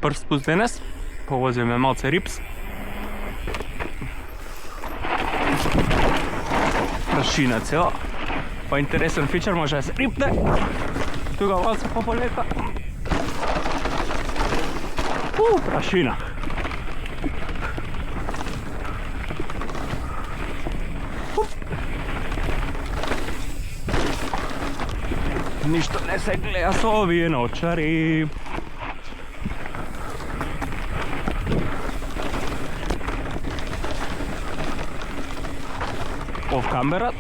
прв спуст денес. Повозиме малце рипс. Прашина цела. Па интересен фичер, може да се рипне. Тука малце пополека. Прашина. Ништо не се гледа со овие наочари. Оф-камерат.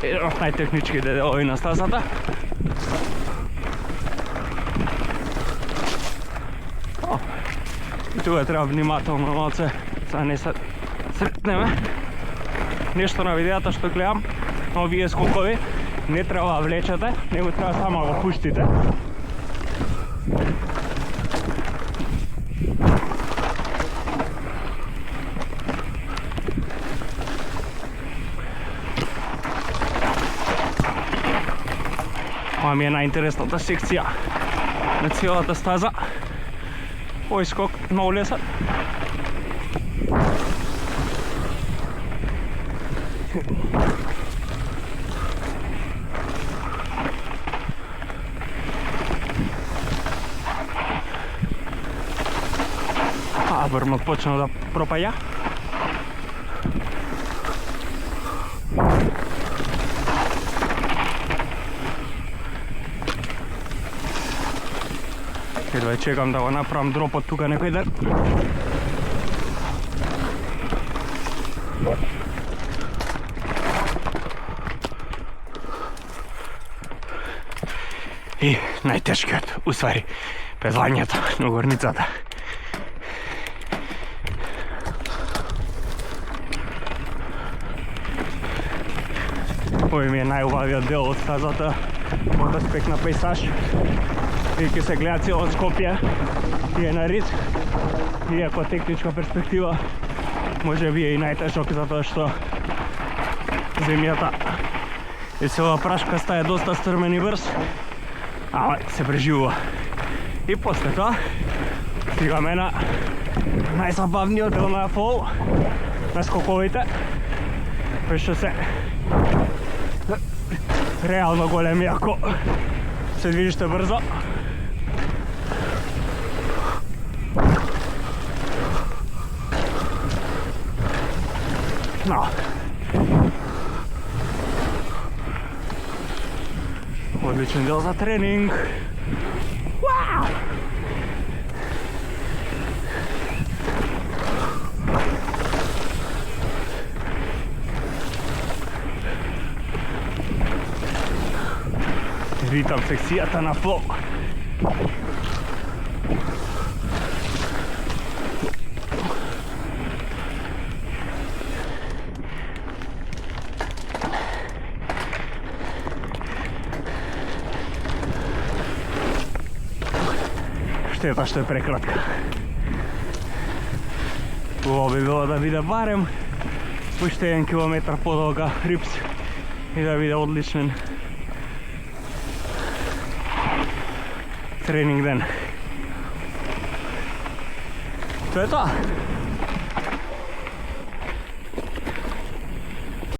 Еден од најтехничките делови на стазата. И тука треба внимателно малце, за да не се сретнеме. Нешто на видеото што гледам, овие скокови, не треба да влечете, него треба само да го пуштите. Ова ми е најинтересната секција на целата стаза. Овој скок многу лесен. Врмот почна да пропаја. Едва чекам да го направам дропот тука некој ден. И најтешкиот, усвари, педлањето на горницата. Овој ми е најубавиот дел од стазата, од аспект на пейсаж. И ќе се гледа цело Скопје и е на рид. Иако техничка перспектива може би е и најтешок, затоа што земјата е села прашкаста, е доста стрмен и брз, ама се преживува. И после тоа стигаме на најзабавниот дел на фол, на скоковите, кои што се реално големи ако се движите брзо. Но одличен дел за тренинг. Вау! Ритам секцијата на флоу. Штета што е прекратка. Ово би било да биде барем уште 1 километар подолга рипс и да биде одличен тренинг ден. Тоа е тоа.